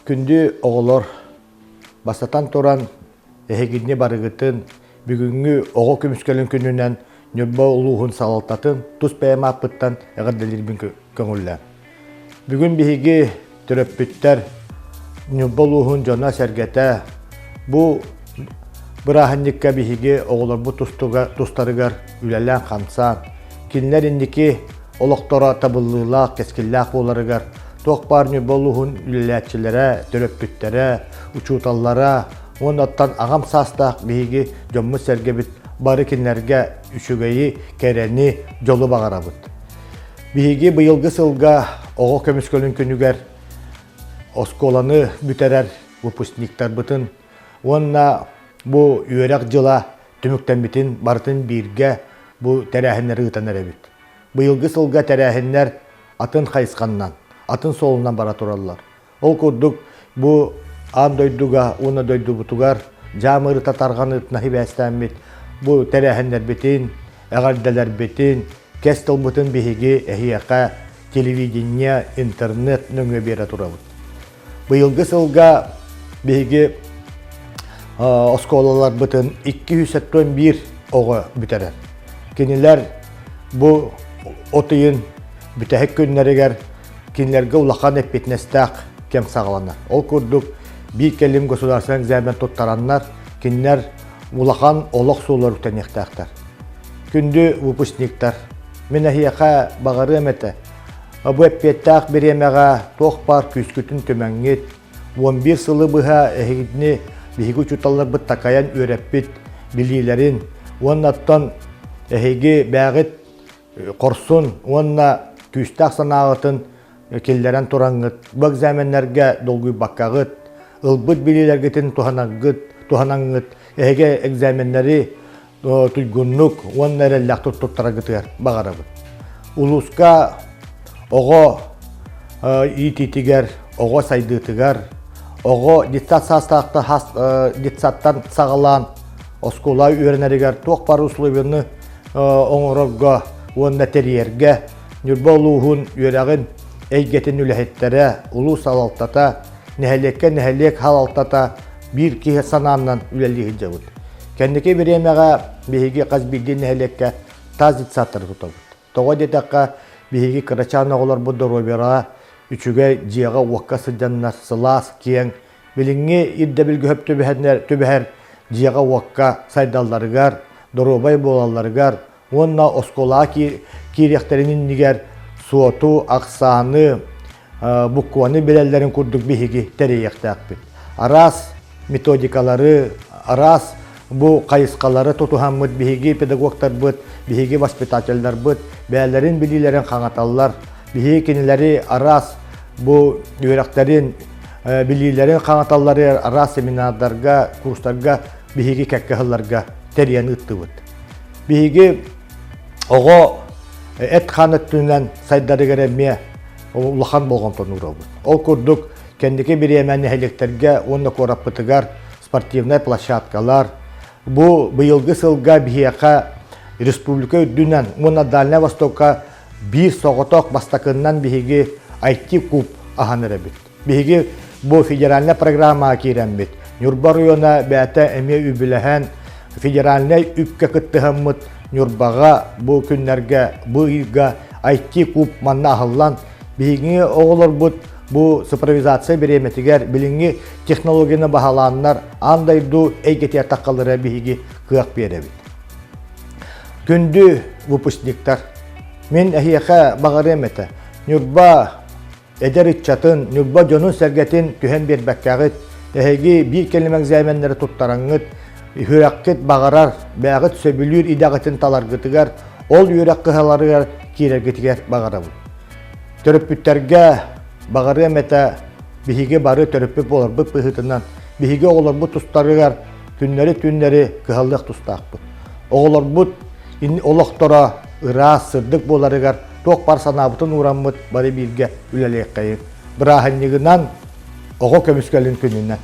Күндү оголор бастатан туран эхегидне барыгытын бүгүнгү ого көмүскөлүн күнүнөн нөббө улуухун салалтатын тус пээмааппыттан эгерделирбин көңүллэ. Бүгүн биһиги төрөппүттер нөббө улуухун жона сергете бу быраханникка биһиги оголорбу тустарыгар үлэлэн хамсан кинилер индики олоктора табыллыылаак кескиллаак боларыгар тоқ бар нөббө улуухун үлэлээчилere төрөппүттере учууталлара оттан ағам састақ биһиги жомму сергебит бары кинилерге үчүгейи керени жолу багарабыт. Биһиги быйылгы сылга ого көмүскөлүн күнүгер осколаны бүтерер выпускниктар бытын. Онна бу үйөрек жыла түмүктен битин бартын бирге бу тәрәһиннер ытанар эбит. Быйылгы сылга тәрәһиннер атын хайсканнан, атын солунан бара тураллар. Ол курдук бу ан дойдуга, уна дойду бутугар, жамыры татарган ытна хибәстәмит, бу тәрәһиннер битин, әгәрделер битин, кестел бутын биһиги эхияка телевидение, интернет нөңө бері турабыт. Быйылгы сылга биһиги осколалар бытын 271 ого бүтерер. Кинилер бу отыйын бүтәһек күннәрегер кинилерге улахан эппетнестәк кем сагаланар. Ол курдук bir kelim государственный экзамен туттараннар, киннер улахан олық суолар үтенектәктәр. Күнді выпускниктар. Мен әхияқа бағарым әті. Бу әппеттәк беремеға тоқ бар күскүтін төмәңгет. 11 сылы бұға әхидні биһиги чуталлар бұт такаян өрәппет билилерин. Оннаттан әхиги бәғіт қорсын, онна күстәк санағытын келлерен тураңғыт. Бұл экзаменлерге долгуй баққағыт. Ылбыт билилергетин туханаңгыт, эге экзаменнери туйгуннук, оннары лақтыр туттарагытыр бағарабыт. Улуска ого ититигер, ого сайдытыгар, ого дитсаттан сағалан, осколай үйренерігер, тоқ бар условияны оңырыға, онна терьерге, нүрбі улуғын үйрегін әйгетін үләхеттері, улус алалтата, нәһәлек халалтата bir киһе санааннан үлелиһин жабыт. Кәндеке биремеға биһиги қазбилден нәһәлеккә тазит сатыр тутабыт. Тоға детаққа биһиги кырачан оғылар бұддыробера үчүгә жиға уаққа сыджаннар сылас кең билинге ирде билгі хөп төбәһәр жиға уаққа сайдалларыгар, доробай болаларыгар, онна оскола киректеринин нигер суоту, ақсаны, букваны белелерин курдук биһиги терейектәкпит. Арас методикалары, арас бу кайыскалары тутухаммыт биһиги педагогтар быт, биһиги воспитательлар быт, бәләрин билилерин хаңаталлар, биһиги кинилери арас бу үйрәктерин билилерин хаңаталлары арас семинардарга, курстарга биһиги кәккәһләргә териян ыттыбыт. Биһиги ого эт ханаттынан сайдарыгәрәме улахан болған тонурабыт. Ол курдук кендеке биременни хелектерге онна кораппытыгар спортивный площадкалар. Бу быйылгы сылга бихияка республика өддүнен муна Дальний Востокка bir соғытоқ бастакыннан биһиги IT куб аханыр бит. Биһиги бу федеральный программа кирен бит. Нюрба района бәтә эме үбиләһән федеральный үпкә кыттыһыммыт Нюрбага бу күннәргә бу ига IT куб манна ахыллан биһиги оғылар бут бу супервизация береметигер билинги технологияны баһаланнар андайду әйгетер таққалары биһиги кыак беребит. Күндү выпускниктар мен әхияқа бағарым әті. Нюрба әдер итчатын, нюрба жонун сәргетін түхен бербәккағыт, әхеги bir келемек зәйменлері туттараңыт, хүрәккет бағарар, бәғыт сөбілір идағытын таларгытыгар, ол үйрәк қығаларыгар кирергетігер бағарабыт. Төрөппүттерге бағарым әті биһиги бары төрөппүт болар бұт бұхытынан, биһиги оғылар бұт тұстарыгар түннері қығалдық тұстақпыт. Оғылар бұт олықтора ырас сырдык боларыгар тоқ бар санабытын ураммыт бары бирге үлелек қайыр. Бұрахыннығынан оғы көміскелін күнінен.